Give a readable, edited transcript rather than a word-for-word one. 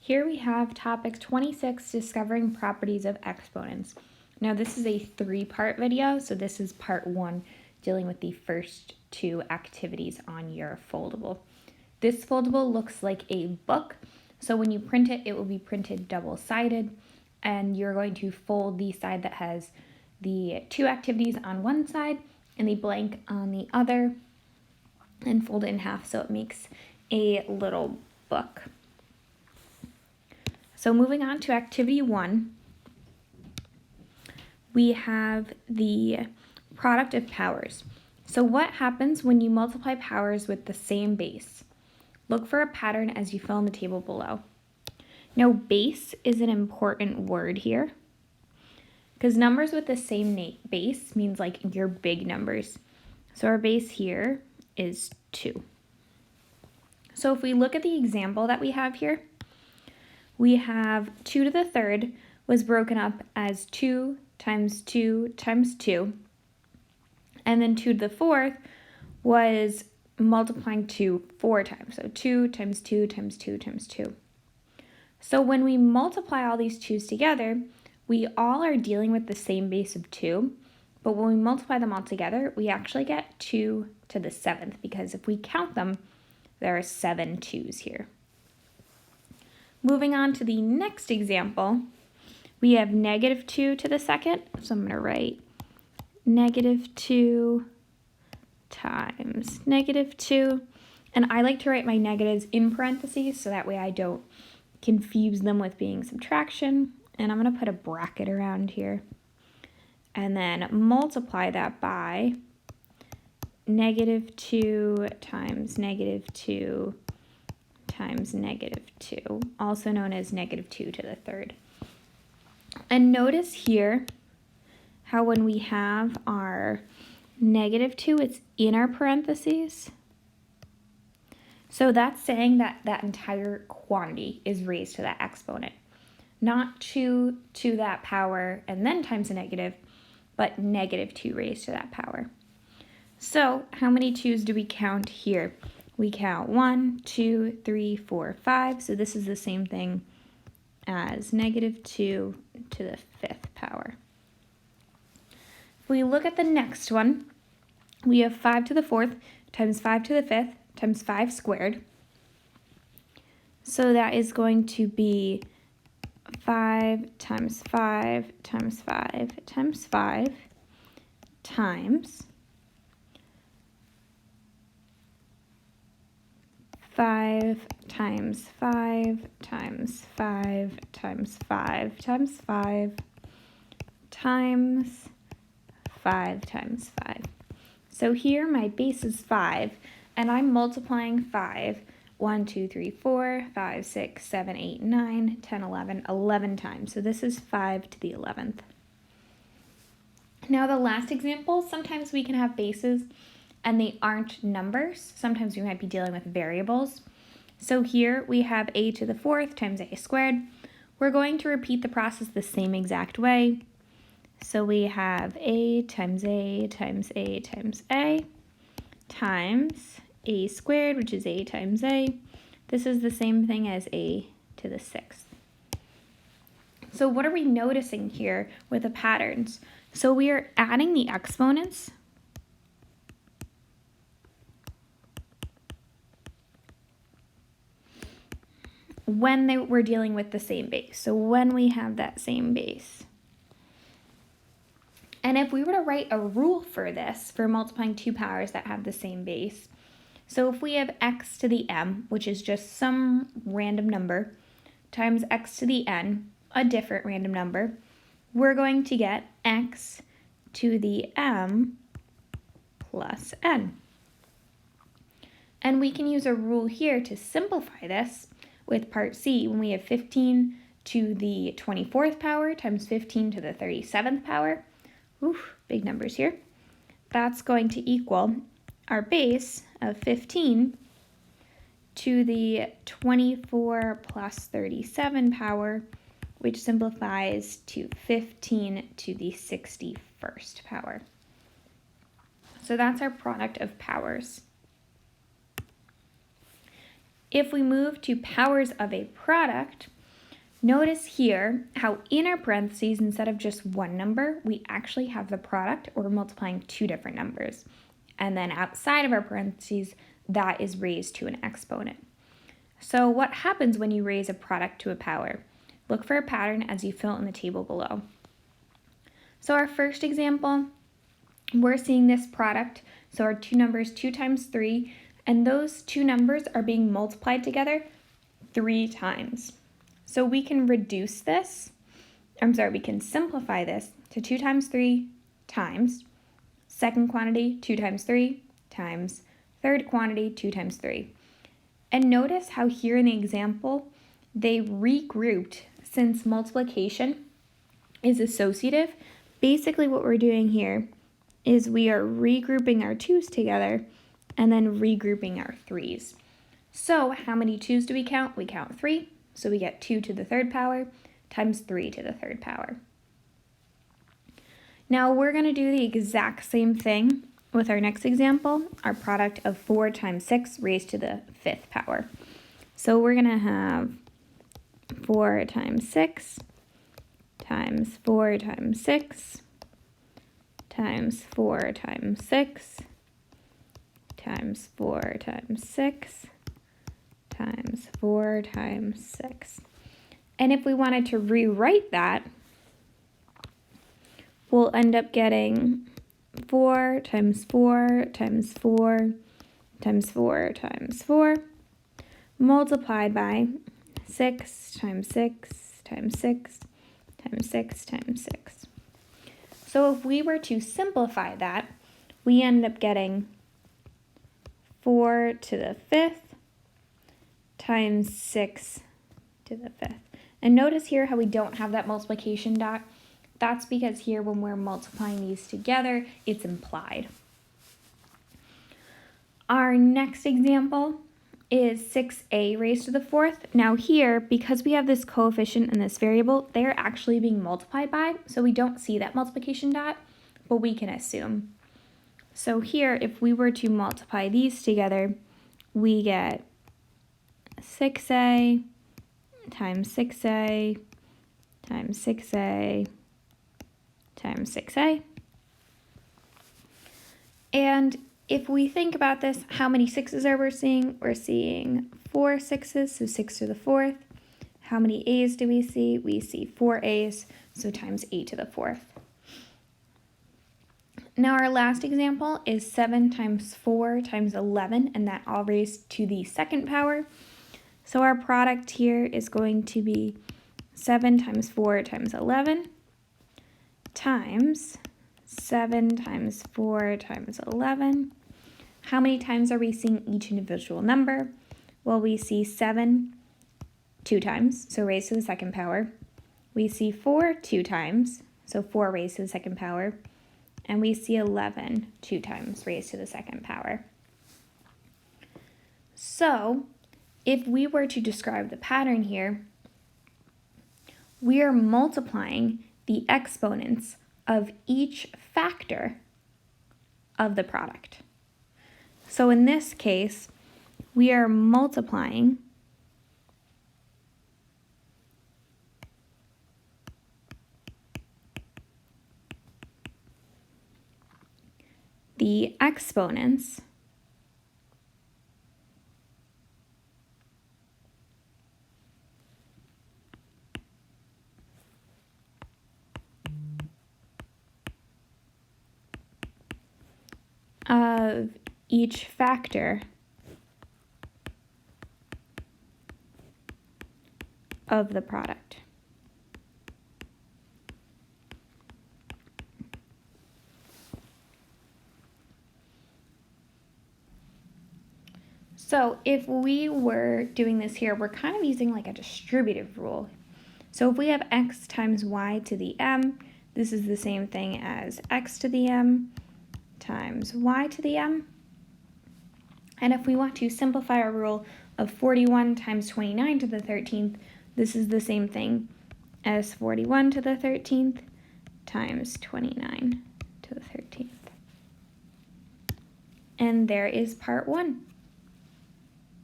Here we have topic 26, discovering properties of exponents. Now this is a 3-part video, so this is part 1, dealing with the first 2 activities on your foldable. This foldable looks like a book, so when you print it, it will be printed double-sided, and you're going to fold the side that has the 2 activities on one side and the blank on the other, and fold it in half so it makes a little book. So moving on to activity 1, we have the product of powers. So what happens when you multiply powers with the same base? Look for a pattern as you fill in the table below. Now, base is an important word here because numbers with the same base means like your big numbers. So our base here is 2. So if we look at the example that we have here, we have 2 to the third was broken up as 2 times 2 times 2. And then 2 to the fourth was multiplying 2 4 times. So 2 times 2 times 2 times 2. So when we multiply all these 2's together, we all are dealing with the same base of 2. But when we multiply them all together, we actually get 2 to the 7th, because if we count them, there are 7 2's here. Moving on to the next example, we have negative 2 to the second. So I'm going to write negative 2 times negative 2. And I like to write my negatives in parentheses so that way I don't confuse them with being subtraction. And I'm going to put a bracket around here. And then multiply that by negative 2 times negative 2 times negative 2, also known as negative 2 to the third. And notice here how when we have our negative 2, it's in our parentheses. So that's saying that that entire quantity is raised to that exponent. Not 2 to that power and then times a negative, but negative 2 raised to that power. So how many 2's do we count here? We count 1, 2, 3, 4, 5. So this is the same thing as negative 2 to the 5th power. If we look at the next one, we have 5 to the 4th times 5 to the 5th times 5 squared. So that is going to be 5 times 5 times 5 times 5 times 5 times 5 times 5 times 5 times 5 times 5 times 5. So here my base is 5, and I'm multiplying 5. 1, 2, 3, 4, 5, 6, 7, 8, 9, 10, 11 times. So this is 5 to the 11th. Now the last example, sometimes we can have bases and they aren't numbers. Sometimes we might be dealing with variables. So here we have a to the 4th times a squared. We're going to repeat the process the same exact way. So we have a times a times a times a times a squared, which is a times a. This is the same thing as a to the 6th. So what are we noticing here with the patterns? So we are adding the exponents when we're dealing with the same base. So when we have that same base. And if we were to write a rule for this, for multiplying 2 powers that have the same base, so if we have x to the m, which is just some random number, times x to the n, a different random number, we're going to get x to the m plus n. And we can use a rule here to simplify this with part C when we have 15 to the 24th power times 15 to the 37th power. Oof, big numbers here. That's going to equal our base of 15 to the 24 plus 37 power, which simplifies to 15 to the 61st power. So that's our product of powers. If we move to powers of a product, Notice here how in our parentheses, instead of just one number, we actually have the product, or multiplying two different numbers. And then outside of our parentheses, that is raised to an exponent. So what happens when you raise a product to a power? Look for a pattern as you fill in the table below. So our first example, we're seeing this product. So our two numbers, 2 times 3, and those two numbers are being multiplied together 3 times. So we can reduce this, we can simplify this to 2 times 3 times second quantity, 2 times 3 times third quantity, 2 times 3. And notice how here in the example, they regrouped since multiplication is associative. Basically what we're doing here is we are regrouping our 2's together and then regrouping our 3's. So how many 2's do we count? We count 3. So we get 2 to the third power times 3 to the third power. Now we're going to do the exact same thing with our next example, our product of 4 times 6 raised to the 5th power. So we're going to have 4 times 6 times 4 times 6 times 4 times 6 times 4 times 6 times 4 times 6. And if we wanted to rewrite that, we'll end up getting 4 times 4 times 4 times 4 times 4 multiplied by 6 times 6 times 6 times 6 times 6. So if we were to simplify that, we end up getting 4 to the 5th times 6 to the 5th. And notice here how we don't have that multiplication dot. That's because here when we're multiplying these together, it's implied. Our next example is 6a raised to the 4th. Now here, because we have this coefficient and this variable, they're actually being multiplied by, so we don't see that multiplication dot, but we can assume. So here, if we were to multiply these together, we get 6a times 6a times 6a times 6a. And if we think about this, how many 6's are we seeing? We're seeing 4 6's, so 6 to the 4th. How many a's do we see? We see 4 a's, so times 8 to the 4th. Now our last example is 7 times 4 times 11, and that all raised to the 2nd power. So our product here is going to be 7 times 4 times 11 times 7 times 4 times 11. How many times are we seeing each individual number? Well, we see 7 2 times, so raised to the 2nd power. We see 4 2 times, so 4 raised to the 2nd power. And we see 11 2 times raised to the 2nd power. So if we were to describe the pattern here, we are multiplying the exponents of each factor of the product. So in this case, we are multiplying the exponents of each factor of the product. So if we were doing this here, we're kind of using like a distributive rule. So if we have x times y to the m, this is the same thing as x to the m times y to the m. And if we want to simplify our rule of 41 times 29 to the 13th, this is the same thing as 41 to the 13th times 29 to the 13th. And there is part 1.